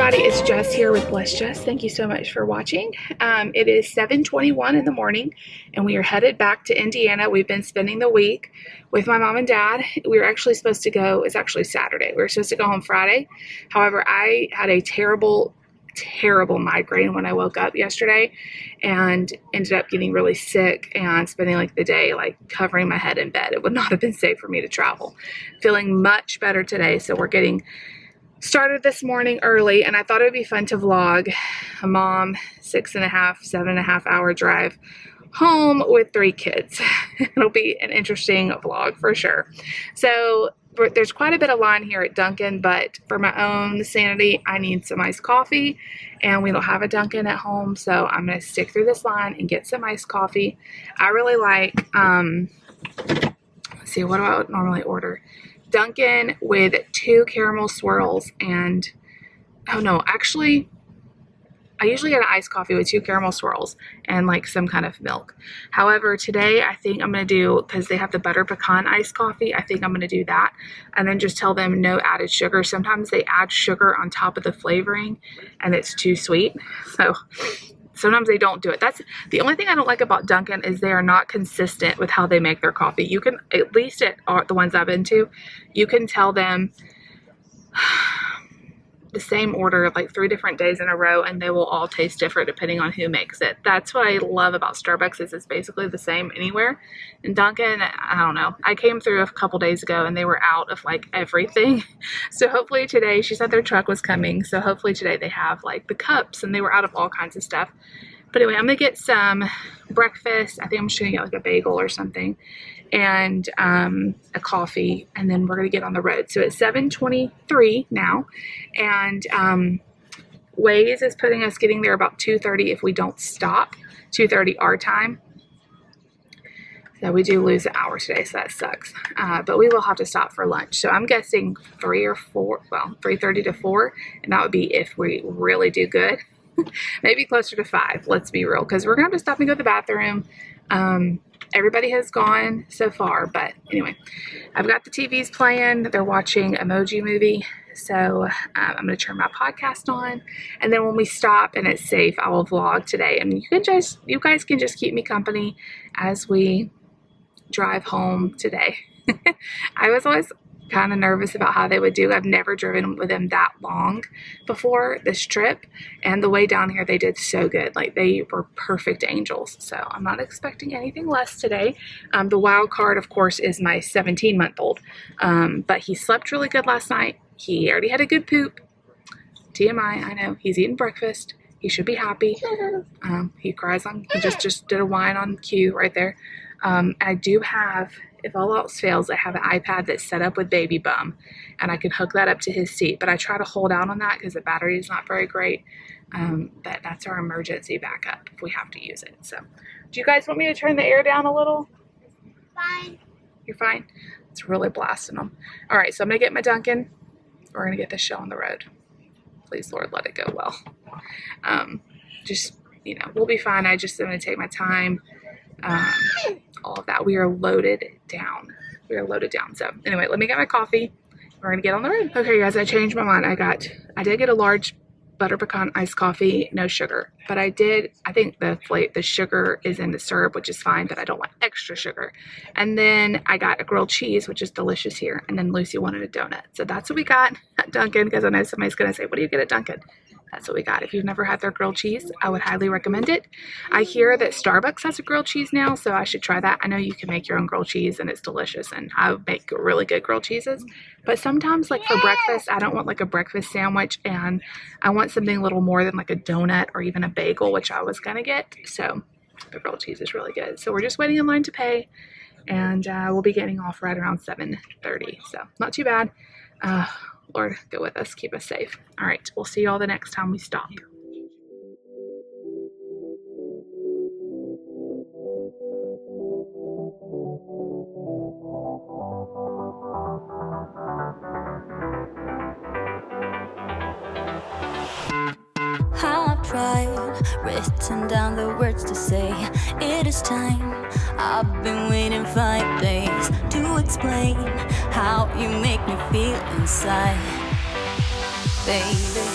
everybody, it's Jess here with Bless Jess. Thank you so much for watching. It is 7:21 in the morning and we are headed back to Indiana. We've been spending the week with my mom and dad. We were actually supposed to go, it's actually Saturday. We were supposed to go home Friday. However, I had a terrible migraine when I woke up yesterday and ended up getting really sick and spending like the day like covering my head in bed. It would not have been safe for me to travel. Feeling much better today, so we're getting started this morning early, and I thought it would be fun to vlog a mom 7.5 hour drive home with 3 kids. It'll be an interesting vlog for sure. So there's quite a bit of line here at Dunkin', but for my own sanity, I need some iced coffee, and we don't have a Dunkin' at home, so I'm going to stick through this line and get some iced coffee. I really like, let's see, what do I normally order? Dunkin' with 2 caramel swirls and, oh no, actually, I usually get an iced coffee with 2 caramel swirls and like some kind of milk. However, today I think I'm going to do, because they have the butter pecan iced coffee, I think I'm going to do that and then just tell them no added sugar. Sometimes they add sugar on top of the flavoring and it's too sweet. So sometimes they don't do it. That's the only thing I don't like about Dunkin' is they are not consistent with how they make their coffee. You can, at least at the ones I've been to, you can tell them the same order like 3 different days in a row and they will all taste different depending on who makes it. That's what I love about Starbucks, is it's basically the same anywhere. And Dunkin', I don't know. I came through a couple days ago and they were out of like everything. So hopefully today, she said their truck was coming, so hopefully today they have like the cups, and they were out of all kinds of stuff. But anyway, I'm gonna get some breakfast. I think I'm just gonna get like a bagel or something and a coffee, and then we're gonna get on the road. So it's 7:23 now, and Waze is putting us getting there about 2:30 if we don't stop, 2:30 our time. So we do lose an hour today, so that sucks. But we will have to stop for lunch. So I'm guessing 3 or 4, well, 3:30 to 4, and that would be if we really do good. Maybe closer to 5, let's be real, because we're gonna have to stop and go to the bathroom. Everybody has gone so far, but anyway, I've got the TVs playing. They're watching Emoji Movie, so I'm going to turn my podcast on, and then when we stop and it's safe, I will vlog today, and you guys can just keep me company as we drive home today. I was always kind of nervous about how they would do. I've never driven with them that long before this trip, and the way down here they did so good. Like, they were perfect angels, so I'm not expecting anything less today. The wild card, of course, is my 17-month-old, but he slept really good last night. He already had a good poop. TMI, I know. He's eating breakfast. He should be happy. He cries on, he just did a whine on cue right there. I do have, if all else fails, I have an iPad that's set up with Baby Bum, and I can hook that up to his seat, but I try to hold out on that because the battery is not very great. But that's our emergency backup if we have to use it. So do you guys want me to turn the air down a little? Fine. You're fine? It's really blasting them. All right, so I'm gonna get my Dunkin'. We're gonna get this show on the road. Please, Lord, let it go well. Just, you know, we'll be fine. I just am gonna take my time. All of that. We are loaded down. So anyway, let me get my coffee. We're gonna get on the road. Okay, guys, I changed my mind. I did get a large butter pecan iced coffee, no sugar, but I think the sugar is in the syrup, which is fine, but I don't want extra sugar. And then I got a grilled cheese, which is delicious here, and then Lucy wanted a donut. So that's what we got at Dunkin', because I know somebody's gonna say, what do you get at Dunkin'? That's what we got. If you've never had their grilled cheese, I would highly recommend it. I hear that Starbucks has a grilled cheese now, so I should try that. I know you can make your own grilled cheese and it's delicious, and I make really good grilled cheeses. But sometimes, like for breakfast, I don't want like a breakfast sandwich, and I want something a little more than like a donut or even a bagel, which I was gonna get. So the grilled cheese is really good. So we're just waiting in line to pay, and we'll be getting off right around 7:30. So not too bad. Lord, go with us, keep us safe. All right, we'll see you all the next time we stop. I've tried, written down the words to say, it is time. I've been waiting 5 days to explain how you make me feel inside. Baby,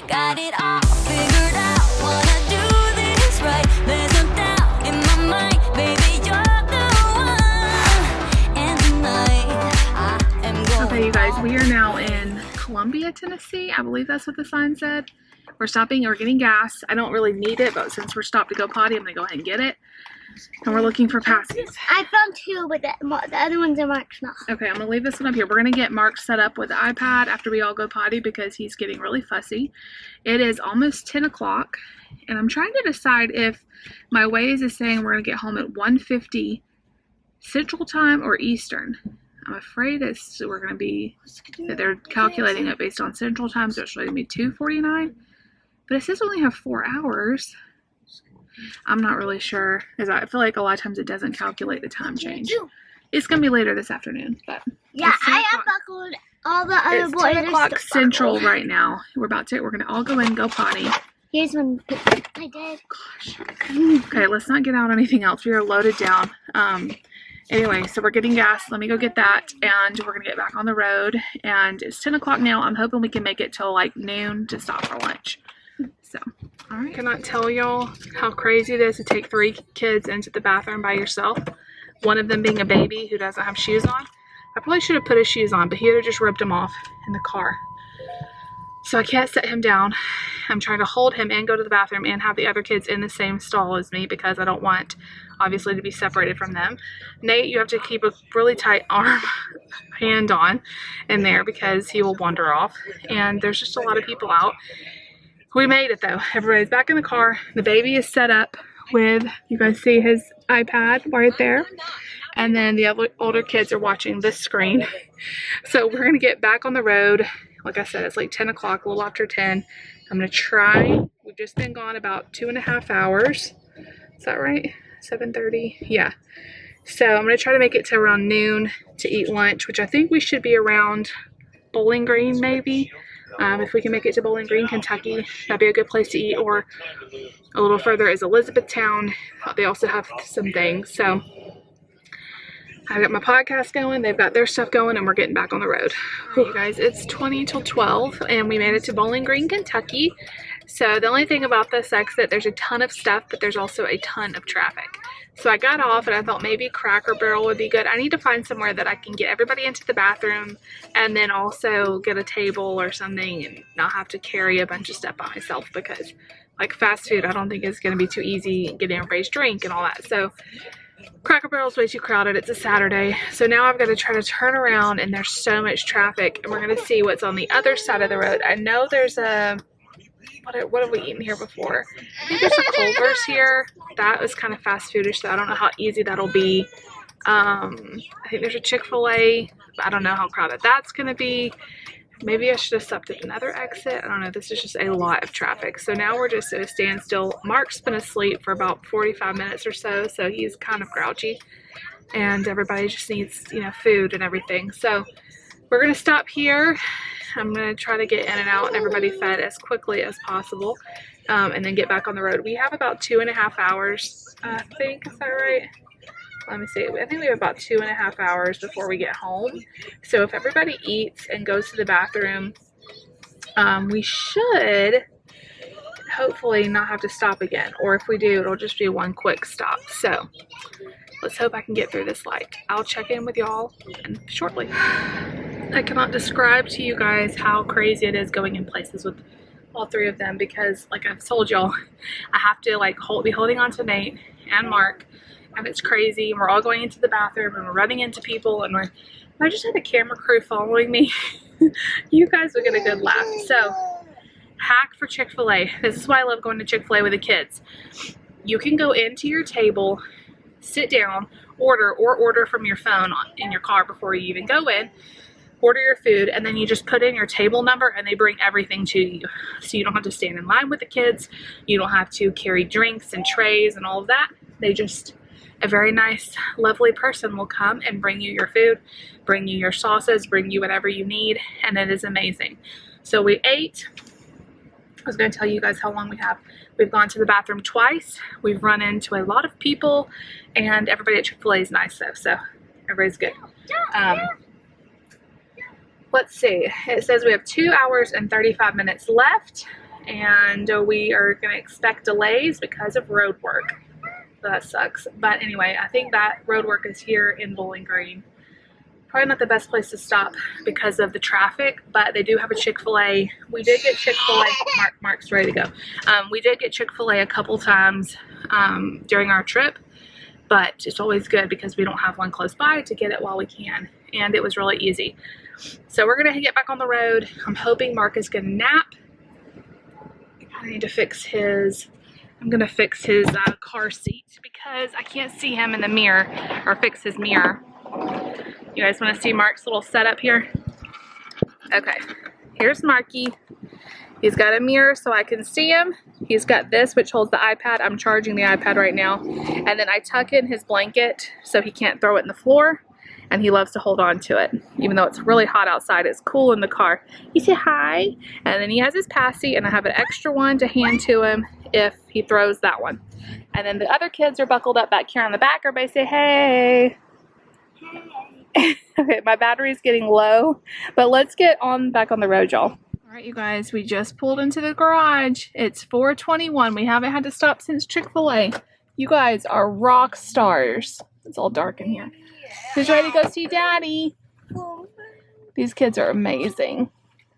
Got it all figured out, wanna do this right. There's no doubt in my mind, baby, you're the one. And tonight I am going. Okay, you guys, we are now in Columbia, Tennessee. I believe that's what the sign said. We're stopping, we're getting gas. I don't really need it, but since we're stopped to go potty, I'm gonna go ahead and get it. And we're looking for passes. I found two, but the other ones are Mark's not. Okay, I'm gonna leave this one up here. We're gonna get Mark set up with the iPad after we all go potty because he's getting really fussy. It is almost 10 o'clock, and I'm trying to decide if my Waze is saying we're gonna get home at 1:50 Central Time or Eastern. I'm afraid we're gonna be, that they're calculating it based on Central Time, so it's showing me 2:49. But it says we only have 4 hours. I'm not really sure, because I feel like a lot of times it doesn't calculate the time change. It's going to be later this afternoon, but yeah, I unbuckled all the other boys. It's 10 o'clock Central right now. We're going to all go in and go potty. Here's one I did. Gosh. Okay, let's not get out anything else. We are loaded down. Anyway, so we're getting gas. Let me go get that, and we're going to get back on the road. And it's 10 o'clock now. I'm hoping we can make it till like noon to stop for lunch. So, all right. I cannot tell y'all how crazy it is to take 3 kids into the bathroom by yourself. One of them being a baby who doesn't have shoes on. I probably should have put his shoes on, but he would have just ripped them off in the car. So I can't set him down. I'm trying to hold him and go to the bathroom and have the other kids in the same stall as me because I don't want, obviously, to be separated from them. Nate, you have to keep a really tight hand on in there because he will wander off. And there's just a lot of people out. We made it though. Everybody's back in the car. The baby is set up with, you guys see his iPad right there. And then the other older kids are watching this screen. So we're going to get back on the road. Like I said, it's like 10 o'clock, a little after 10. I'm going to try. We've just been gone about 2.5 hours. Is that right? 7:30? Yeah. So I'm going to try to make it to around noon to eat lunch, which I think we should be around Bowling Green maybe. If we can make it to Bowling Green, Kentucky, that'd be a good place to eat. Or a little further is Elizabethtown. They also have some things. So I've got my podcast going, they've got their stuff going, and we're getting back on the road. Hey you guys, it's 20 till 12, and we made it to Bowling Green, Kentucky. So the only thing about this exit, there's a ton of stuff, but there's also a ton of traffic. So I got off, and I thought maybe Cracker Barrel would be good. I need to find somewhere that I can get everybody into the bathroom, and then also get a table or something, and not have to carry a bunch of stuff by myself, because like fast food, I don't think it's going to be too easy getting everybody's drink and all that. So Cracker Barrel's way too crowded. It's a Saturday. So now I've got to try to turn around, and there's so much traffic, and we're going to see what's on the other side of the road. I know there's a, what have we eaten here before? I think there's a Culver's here. That was kind of fast foodish, so I don't know how easy that'll be. I think there's a Chick-fil-A. I don't know how crowded that's going to be. Maybe I should have stopped at another exit. I don't know. This is just a lot of traffic. So now we're just at a standstill. Mark's been asleep for about 45 minutes or so, so he's kind of grouchy. And everybody just needs, you know, food and everything. So we're going to stop here. I'm going to try to get in and out and everybody fed as quickly as possible. And then get back on the road. We have about 2.5 hours, I think. Is that right? Let me see. I think we have about 2.5 hours before we get home. So if everybody eats and goes to the bathroom, we should hopefully not have to stop again. Or if we do, it'll just be one quick stop. So let's hope I can get through this light. I'll check in with y'all shortly. I cannot describe to you guys how crazy it is going in places with all 3 of them, because like I've told y'all, I have to like be holding on to Nate and Mark. And it's crazy, and we're all going into the bathroom, and we're running into people, and I just had a camera crew following me. You guys would get a good laugh. So, hack for Chick-fil-A. This is why I love going to Chick-fil-A with the kids. You can go into your table, sit down, order from your phone in your car before you even go in, order your food, and then you just put in your table number, and they bring everything to you. So you don't have to stand in line with the kids. You don't have to carry drinks and trays and all of that. A very nice, lovely person will come and bring you your food, bring you your sauces, bring you whatever you need, and it is amazing. So we ate. I was going to tell you guys how long we have. We've gone to the bathroom twice. We've run into a lot of people, and everybody at Chick-fil-A is nice though, so everybody's good. Let's see. It says we have 2 hours and 35 minutes left. and we are going to expect delays because of road work. So that sucks. But anyway, I think that road work is here in Bowling Green. Probably not the best place to stop because of the traffic, but they do have a Chick-fil-A. We did get Chick-fil-A. Mark's ready to go. We did get Chick-fil-A a couple times during our trip, but it's always good because we don't have one close by to get it while we can, and it was really easy. So we're gonna get back on the road. I'm hoping Mark is gonna nap. I need to fix his, I'm gonna fix his car seat because I can't see him in the mirror, or fix his mirror. You guys want to see Mark's little setup here? Okay, here's Marky. He's got a mirror so I can see him. He's got this, which holds the iPad. I'm charging the iPad right now. And then I tuck in his blanket so he can't throw it in the floor. And he loves to hold on to it. Even though it's really hot outside, it's cool in the car. You say hi. And then he has his passy, and I have an extra one to hand to him if he throws that one. And then the other kids are buckled up back here on the back. Everybody say hey. Okay, my battery's getting low, but let's get on back on the road, y'all. All right, you guys, we just pulled into the garage. It's 4:21. We haven't had to stop since Chick-fil-A. You guys are rock stars. It's all dark in here. Who's ready to go see Daddy? These kids are amazing.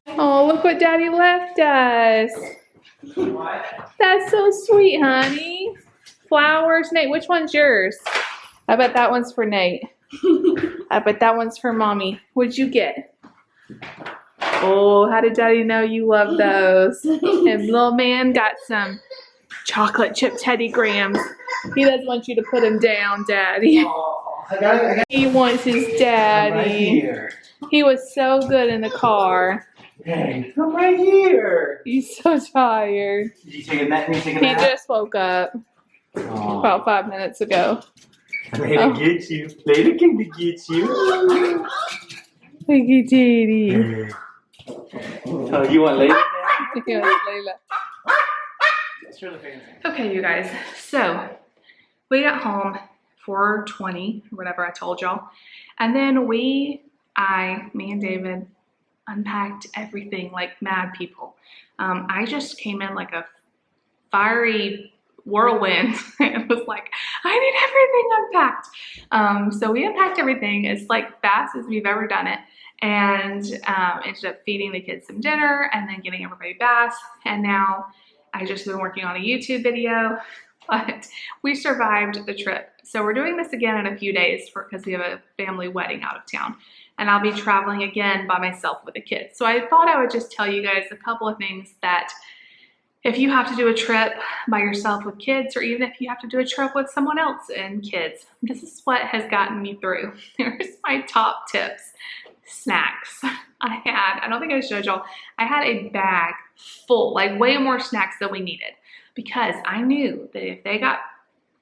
Oh, look what Daddy left us. That's so sweet, honey. Flowers. Nate, which one's yours? I bet that one's for Nate. I bet that one's for Mommy. What'd you get? Oh, how did Daddy know you love those? And little man got some chocolate chip Teddy Grahams. He doesn't want you to put him down, Daddy. Oh, I got it. He wants his daddy. Right, He was so good in the car. hey, come right here. He's so tired. Did you take a nap? Did you take a He nap? just woke up Oh, about 5 minutes ago. later get you. Later came to get you. Thank you, Daddy. Oh, you want later? Yes, Layla. Okay, you guys, so we got home 4:20, whatever I told y'all, and then me and David unpacked everything like mad people. I just came in like a fiery whirlwind. It was like, I need everything unpacked. So we unpacked everything as like fast as we've ever done it, and ended up feeding the kids some dinner and then getting everybody baths. And now I just been working on a YouTube video, but we survived the trip. So we're doing this again in a few days because we have a family wedding out of town, and I'll be traveling again by myself with the kids. So I thought I would just tell you guys a couple of things that if you have to do a trip by yourself with kids, or even if you have to do a trip with someone else and kids, this is what has gotten me through. Here's my top tips. Snacks. I don't think I showed y'all, I had a bag full, like way more snacks than we needed, because I knew that if they got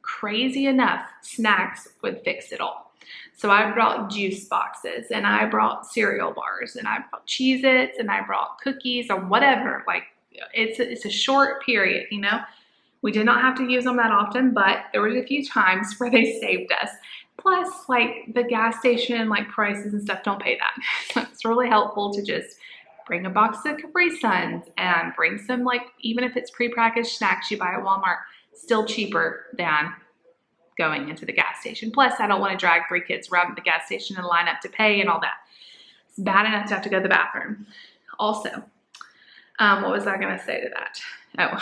crazy enough, snacks would fix it all. So I brought juice boxes, and I brought cereal bars, and I brought Cheez-Its, and I brought cookies or whatever. Like, it's a short period, you know. We did not have to use them that often, but there was a few times where they saved us. Plus, like, the gas station, like, prices and stuff don't pay that. So it's really helpful to just bring a box of Capri Suns and bring some, like, even if it's prepackaged snacks you buy at Walmart, still cheaper than going into the gas station. Plus, I don't want to drag 3 kids around the gas station and line up to pay and all that. It's bad enough to have to go to the bathroom. Also, what was I going to say to that? Oh,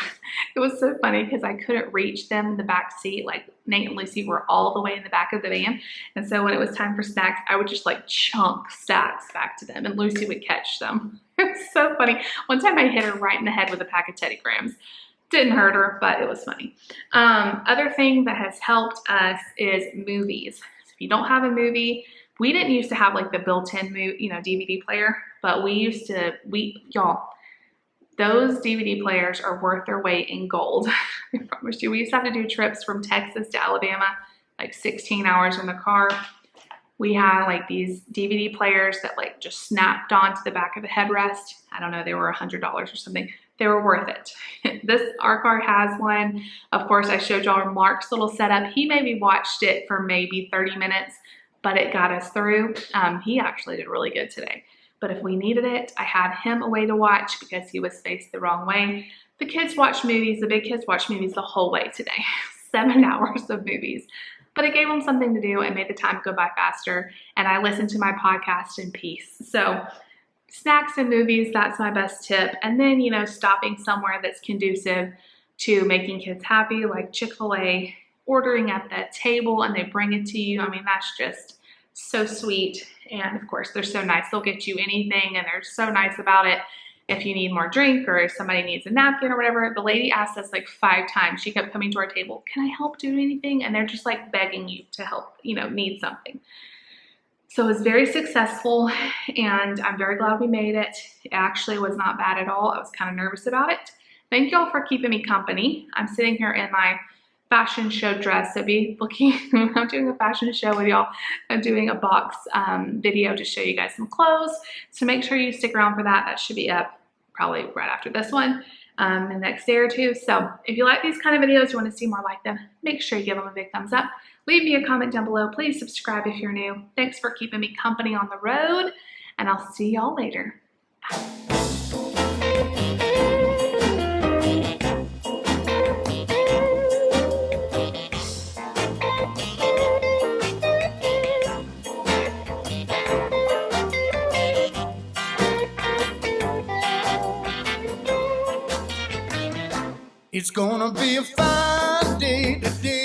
it was so funny because I couldn't reach them in the back seat. Like, Nate and Lucy were all the way in the back of the van. And so when it was time for snacks, I would just like chunk snacks back to them, and Lucy would catch them. It was so funny. One time I hit her right in the head with a pack of Teddy Grahams. Didn't hurt her, but it was funny. Other thing that has helped us is movies. So if you don't have a movie, we didn't used to have like the built-in DVD player, but y'all, those DVD players are worth their weight in gold. I promise you. We used to have to do trips from Texas to Alabama, like 16 hours in the car. We had like these DVD players that like just snapped onto the back of the headrest. I don't know, they were $100 or something. They were worth it. Our car has one. Of course, I showed y'all Mark's little setup. He maybe watched it for maybe 30 minutes, but it got us through. He actually did really good today. But if we needed it, I had him away to watch because he was faced the wrong way. The kids watched movies, the big kids watched movies the whole way today. 7 hours of movies. But it gave them something to do and made the time go by faster. And I listened to my podcast in peace. So snacks and movies, that's my best tip. And then, you know, stopping somewhere that's conducive to making kids happy, like Chick-fil-A, ordering at that table and they bring it to you. I mean, that's just so sweet. And of course, they're so nice. They'll get you anything and they're so nice about it. If you need more drink or if somebody needs a napkin or whatever, the lady asked us like 5 times. She kept coming to our table, can I help do anything? And they're just like begging you to help, you know, need something. So it was very successful and I'm very glad we made it. It actually was not bad at all. I was kind of nervous about it. Thank y'all for keeping me company. I'm sitting here in my fashion show dress. So be looking, I'm doing a fashion show with y'all. I'm doing a box video to show you guys some clothes. So make sure you stick around for that. That should be up probably right after this one in the next day or two. So if you like these kind of videos, you want to see more like them, make sure you give them a big thumbs up. Leave me a comment down below. Please subscribe if you're new. Thanks for keeping me company on the road, and I'll see y'all later. It's gonna be a fine day today.